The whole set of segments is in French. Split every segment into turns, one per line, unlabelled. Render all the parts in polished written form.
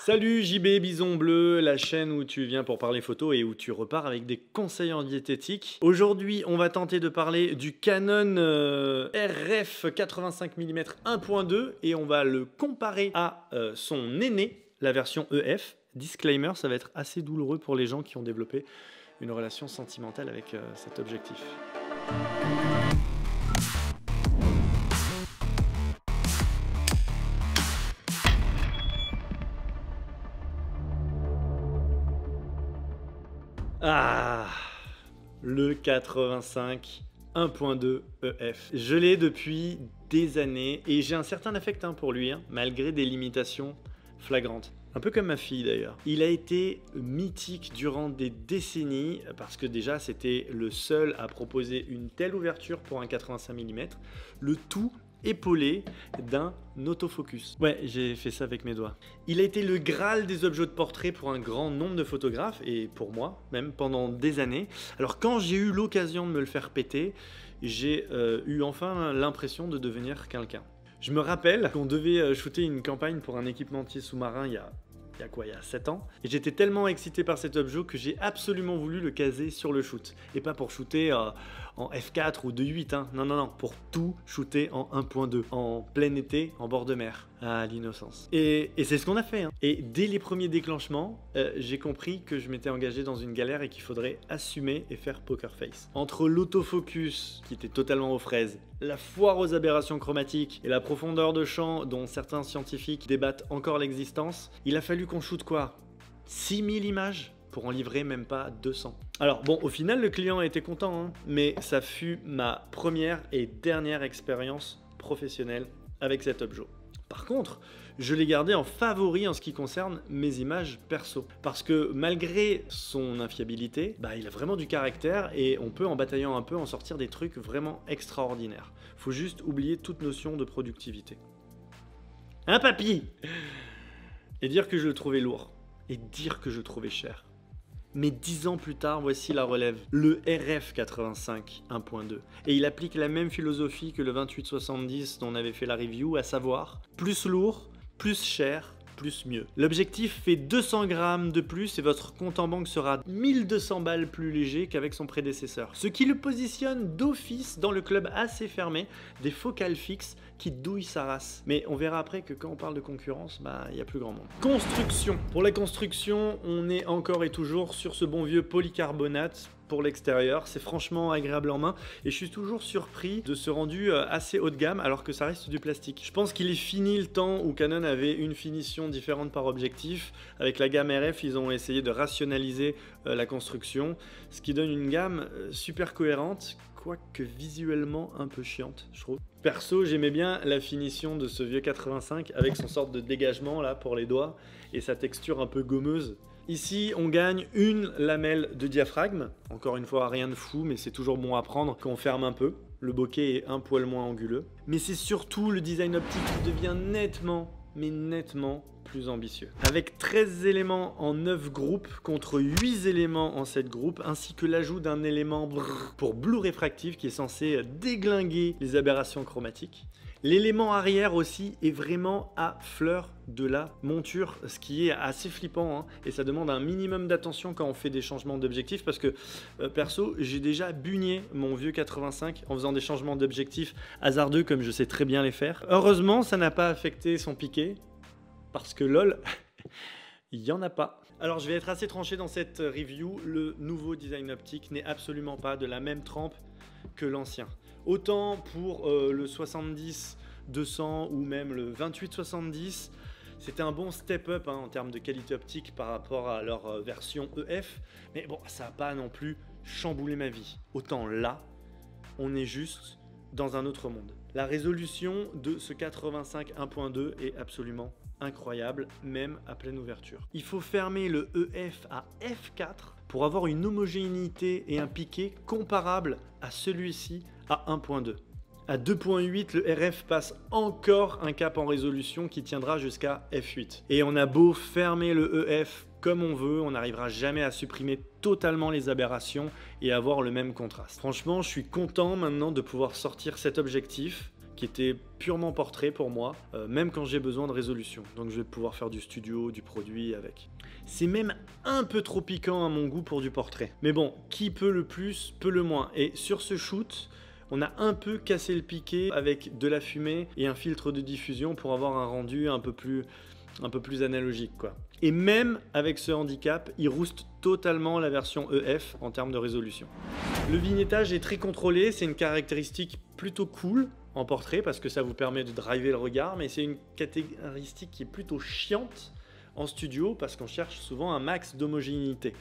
Salut JB Bison Bleu, la chaîne où tu viens pour parler photo et où tu repars avec des conseils en diététique. Aujourd'hui, on va tenter de parler du Canon RF 85 mm 1.2 et on va le comparer à son aîné, la version EF. Disclaimer, ça va être assez douloureux pour les gens qui ont développé une relation sentimentale avec cet objectif. Ah, le 85 1.2 EF. Je l'ai depuis des années et j'ai un certain affect pour lui, malgré des limitations flagrantes. Un peu comme ma fille d'ailleurs. Il a été mythique durant des décennies parce que déjà c'était le seul à proposer une telle ouverture pour un 85 mm, le tout épaulé d'un autofocus. Ouais, j'ai fait ça avec mes doigts. Il a été le Graal des objets de portrait pour un grand nombre de photographes et pour moi même pendant des années. Alors quand j'ai eu l'occasion de me le faire péter, j'ai eu enfin l'impression de devenir quelqu'un. Je me rappelle qu'on devait shooter une campagne pour un équipementier sous-marin il y a 7 ans. Et j'étais tellement excité par cet objet que j'ai absolument voulu le caser sur le shoot. Et pas pour shooter en f4 ou 2.8, non, pour tout shooter en 1.2, en plein été, en bord de mer. Ah, l'innocence. Et c'est ce qu'on a fait. Et dès les premiers déclenchements, j'ai compris que je m'étais engagé dans une galère et qu'il faudrait assumer et faire poker face. Entre l'autofocus, qui était totalement aux fraises, la foire aux aberrations chromatiques et la profondeur de champ dont certains scientifiques débattent encore l'existence, il a fallu qu'on shoote quoi, 6000 images pour en livrer même pas 200. Alors bon, au final, le client était content, mais ça fut ma première et dernière expérience professionnelle avec cet objet. Par contre, je l'ai gardé en favori en ce qui concerne mes images perso. Parce que malgré son infiabilité, il a vraiment du caractère et on peut, en bataillant un peu, en sortir des trucs vraiment extraordinaires. Faut juste oublier toute notion de productivité. Hein, papy? Et dire que je le trouvais lourd. Et dire que je le trouvais cher. Mais 10 ans plus tard, voici la relève, le RF 85 1.2. Et il applique la même philosophie que le 2870 dont on avait fait la review, à savoir plus lourd, plus cher, plus mieux. L'objectif fait 200 grammes de plus et votre compte en banque sera 1200 balles plus léger qu'avec son prédécesseur. Ce qui le positionne d'office dans le club assez fermé des focales fixes qui douillent sa race. Mais on verra après que quand on parle de concurrence, il n'y a plus grand monde. Construction. Pour la construction, on est encore et toujours sur ce bon vieux polycarbonate pour l'extérieur. C'est franchement agréable en main et je suis toujours surpris de ce rendu assez haut de gamme alors que ça reste du plastique. Je pense qu'il est fini le temps où Canon avait une finition différente par objectif. Avec la gamme RF, ils ont essayé de rationaliser la construction, ce qui donne une gamme super cohérente, quoique visuellement un peu chiante, je trouve. Perso, j'aimais bien la finition de ce vieux 85 avec son sorte de dégagement là pour les doigts et sa texture un peu gommeuse. Ici, on gagne une lamelle de diaphragme. Encore une fois, rien de fou, mais c'est toujours bon à prendre quand on ferme un peu. Le bokeh est un poil moins anguleux. Mais c'est surtout le design optique qui devient nettement plus ambitieux. Avec 13 éléments en 9 groupes contre 8 éléments en 7 groupes, ainsi que l'ajout d'un élément pour blue réfractive qui est censé déglinguer les aberrations chromatiques. L'élément arrière aussi est vraiment à fleur de la monture, ce qui est assez flippant et ça demande un minimum d'attention quand on fait des changements d'objectif parce que perso, j'ai déjà bugné mon vieux 85 en faisant des changements d'objectif hasardeux comme je sais très bien les faire. Heureusement, ça n'a pas affecté son piqué parce que lol, il n'y en a pas. Alors je vais être assez tranché dans cette review, le nouveau design optique n'est absolument pas de la même trempe que l'ancien. Autant pour le 70-200 ou même le 28-70, c'était un bon step-up en termes de qualité optique par rapport à leur version EF. Mais bon, ça n'a pas non plus chamboulé ma vie. Autant là, on est juste dans un autre monde. La résolution de ce 85 1.2 est absolument incroyable, même à pleine ouverture. Il faut fermer le EF à f4 pour avoir une homogénéité et un piqué comparable à celui-ci à 1.2. À 2.8, le RF passe encore un cap en résolution qui tiendra jusqu'à f8. Et on a beau fermer le EF comme on veut, on n'arrivera jamais à supprimer totalement les aberrations et avoir le même contraste. Franchement, je suis content maintenant de pouvoir sortir cet objectif. qui était purement portrait pour moi, même quand j'ai besoin de résolution. Donc je vais pouvoir faire du studio, du produit avec. C'est même un peu trop piquant à mon goût pour du portrait. Mais bon, qui peut le plus, peut le moins. Et sur ce shoot, on a un peu cassé le piqué avec de la fumée et un filtre de diffusion pour avoir un rendu un peu plus analogique, quoi. Et même avec ce handicap, il rouste totalement la version EF en termes de résolution. Le vignettage est très contrôlé, c'est une caractéristique plutôt cool en portrait parce que ça vous permet de driver le regard, mais c'est une caractéristique qui est plutôt chiante en studio parce qu'on cherche souvent un max d'homogénéité.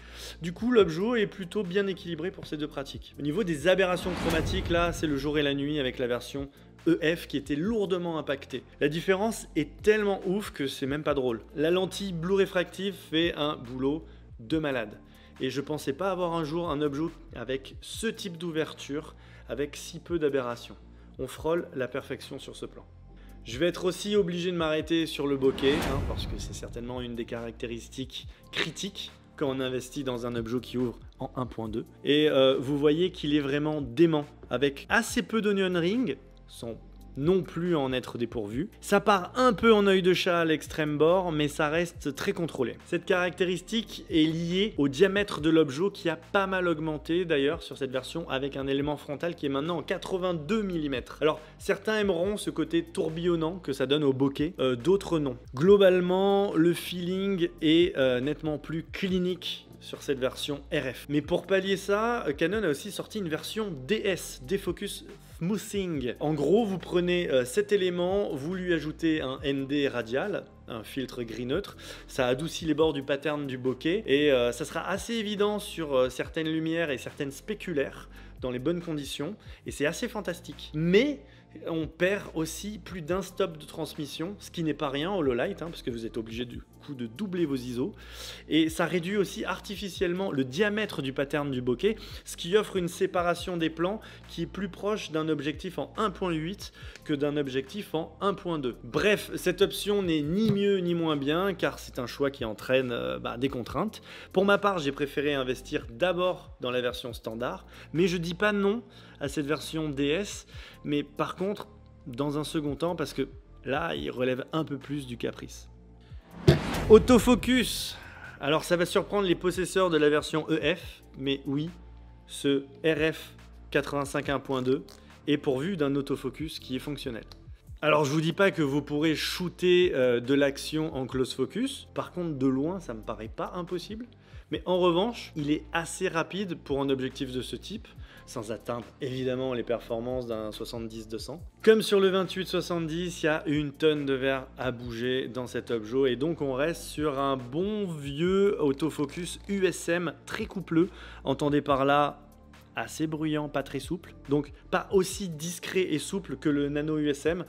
Du coup, l'objet est plutôt bien équilibré pour ces deux pratiques. Au niveau des aberrations chromatiques, là, c'est le jour et la nuit avec la version EF qui était lourdement impactée. La différence est tellement ouf que c'est même pas drôle. La lentille Blue Réfractive fait un boulot de malade. Et je pensais pas avoir un jour un objet avec ce type d'ouverture, avec si peu d'aberrations. On frôle la perfection sur ce plan. Je vais être aussi obligé de m'arrêter sur le bokeh, parce que c'est certainement une des caractéristiques critiques quand on investit dans un objet qui ouvre en 1.2. Et vous voyez qu'il est vraiment dément, avec assez peu d'onion ring, sans non plus en être dépourvu. Ça part un peu en œil de chat à l'extrême bord, mais ça reste très contrôlé. Cette caractéristique est liée au diamètre de l'objet qui a pas mal augmenté d'ailleurs sur cette version avec un élément frontal qui est maintenant en 82 mm. Alors certains aimeront ce côté tourbillonnant que ça donne au bokeh, d'autres non. Globalement, le feeling est nettement plus clinique sur cette version RF. Mais pour pallier ça, Canon a aussi sorti une version DS, Defocus Smoothing. En gros, vous prenez cet élément, vous lui ajoutez un ND radial, un filtre gris neutre, ça adoucit les bords du pattern du bokeh et ça sera assez évident sur certaines lumières et certaines spéculaires dans les bonnes conditions et c'est assez fantastique. Mais on perd aussi plus d'un stop de transmission, ce qui n'est pas rien au low light, parce que vous êtes obligé du coup de doubler vos ISO. Et ça réduit aussi artificiellement le diamètre du pattern du bokeh, ce qui offre une séparation des plans qui est plus proche d'un objectif en 1.8 que d'un objectif en 1.2. Bref, cette option n'est ni mieux ni moins bien, car c'est un choix qui entraîne des contraintes. Pour ma part, j'ai préféré investir d'abord dans la version standard, mais je dis pas non à cette version DS, mais par contre, dans un second temps, parce que là, il relève un peu plus du caprice. Autofocus. Alors ça va surprendre les possesseurs de la version EF, mais oui, ce RF 85 1.2 est pourvu d'un autofocus qui est fonctionnel. Alors je vous dis pas que vous pourrez shooter de l'action en close focus, par contre de loin ça me paraît pas impossible, mais en revanche il est assez rapide pour un objectif de ce type, sans atteindre évidemment les performances d'un 70-200. Comme sur le 28-70, il y a une tonne de verre à bouger dans cet objet et donc on reste sur un bon vieux autofocus USM très coupleux, entendez par là assez bruyant, pas très souple, donc pas aussi discret et souple que le Nano USM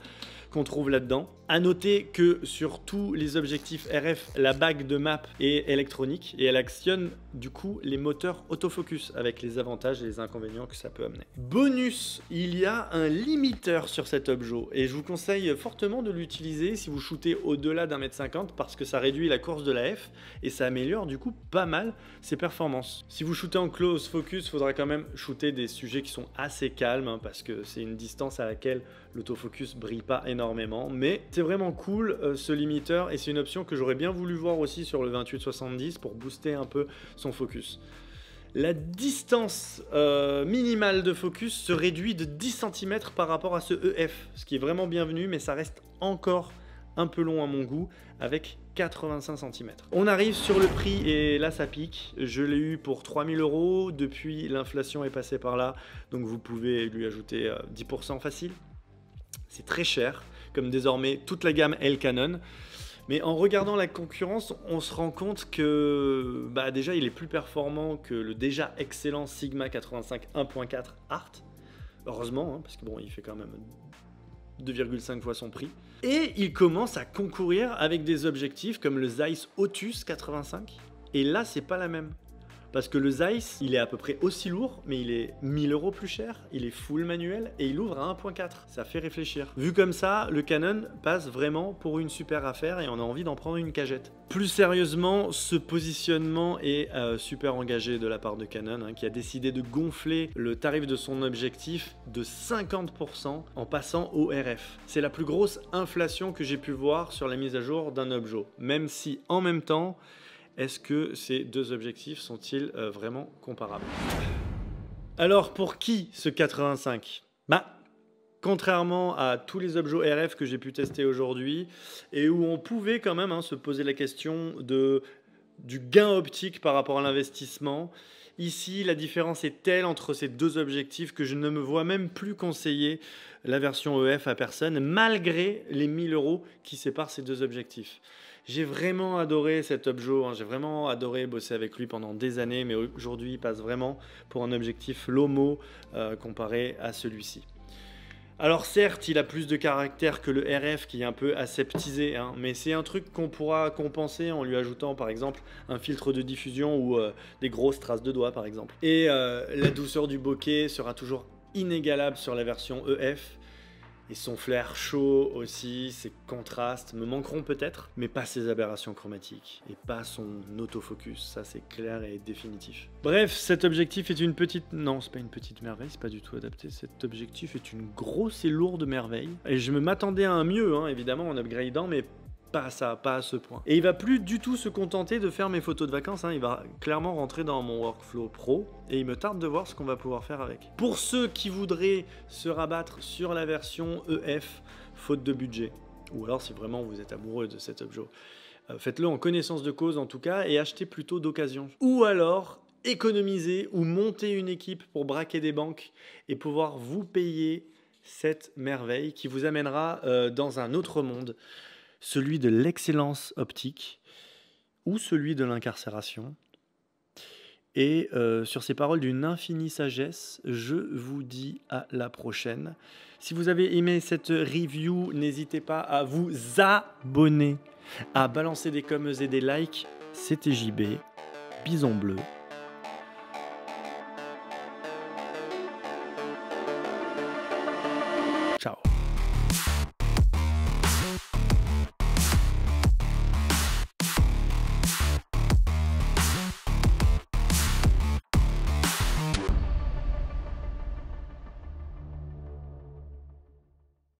qu'on trouve là-dedans. A noter que sur tous les objectifs RF, la bague de map est électronique et elle actionne du coup les moteurs autofocus avec les avantages et les inconvénients que ça peut amener. Bonus, il y a un limiteur sur cet objet et je vous conseille fortement de l'utiliser si vous shootez au-delà d'1,50 m parce que ça réduit la course de la F et ça améliore du coup pas mal ses performances. Si vous shootez en close focus, il faudra quand même shooter des sujets qui sont assez calmes parce que c'est une distance à laquelle l'autofocus brille pas énormément, mais c'est vraiment cool ce limiteur et c'est une option que j'aurais bien voulu voir aussi sur le 28-70 pour booster un peu son focus. La distance minimale de focus se réduit de 10 cm par rapport à ce EF, ce qui est vraiment bienvenu, mais ça reste encore un peu long à mon goût avec 85 cm. On arrive sur le prix et là ça pique. Je l'ai eu pour 3000 €, depuis l'inflation est passée par là, donc vous pouvez lui ajouter 10% facile. C'est très cher, comme désormais toute la gamme L Canon. Mais en regardant la concurrence, on se rend compte que déjà il est plus performant que le déjà excellent Sigma 85 1.4 Art. Heureusement, parce que bon, il fait quand même 2,5 fois son prix. Et il commence à concourir avec des objectifs comme le Zeiss Otus 85. Et là, c'est pas la même. parce que le Zeiss, il est à peu près aussi lourd, mais il est 1000 € plus cher, il est full manuel et il ouvre à 1.4. Ça fait réfléchir. Vu comme ça, le Canon passe vraiment pour une super affaire et on a envie d'en prendre une cagette. Plus sérieusement, ce positionnement est super engagé de la part de Canon, hein, qui a décidé de gonfler le tarif de son objectif de 50% en passant au RF. C'est la plus grosse inflation que j'ai pu voir sur la mise à jour d'un objet, même si en même temps, est-ce que ces deux objectifs sont-ils vraiment comparables? Alors pour qui ce 85? Contrairement à tous les objets RF que j'ai pu tester aujourd'hui et où on pouvait quand même se poser la question du gain optique par rapport à l'investissement, ici la différence est telle entre ces deux objectifs que je ne me vois même plus conseiller la version EF à personne malgré les 1000 € qui séparent ces deux objectifs. J'ai vraiment adoré cet objet, j'ai vraiment adoré bosser avec lui pendant des années, mais aujourd'hui il passe vraiment pour un objectif Lomo comparé à celui-ci. Alors certes, il a plus de caractère que le RF qui est un peu aseptisé, mais c'est un truc qu'on pourra compenser en lui ajoutant par exemple un filtre de diffusion ou des grosses traces de doigts par exemple. Et la douceur du bokeh sera toujours inégalable sur la version EF. Et son flair chaud aussi, ses contrastes me manqueront peut-être, mais pas ses aberrations chromatiques et pas son autofocus, ça c'est clair et définitif. Bref, cet objectif est une petite... Non, c'est pas une petite merveille, c'est pas du tout adapté. Cet objectif est une grosse et lourde merveille. Et je m'attendais à un mieux, évidemment, en upgradant, mais pas ça, pas à ce point. Et il va plus du tout se contenter de faire mes photos de vacances, il va clairement rentrer dans mon workflow pro et il me tarde de voir ce qu'on va pouvoir faire avec. Pour ceux qui voudraient se rabattre sur la version EF, faute de budget, ou alors si vraiment vous êtes amoureux de cet objet, faites-le en connaissance de cause en tout cas et achetez plutôt d'occasion. Ou alors économisez ou montez une équipe pour braquer des banques et pouvoir vous payer cette merveille qui vous amènera dans un autre monde, celui de l'excellence optique ou celui de l'incarcération. Et sur ces paroles d'une infinie sagesse, je vous dis à la prochaine. Si vous avez aimé cette review, n'hésitez pas à vous abonner, à balancer des coms et des likes. C'était JB, Bison Bleu.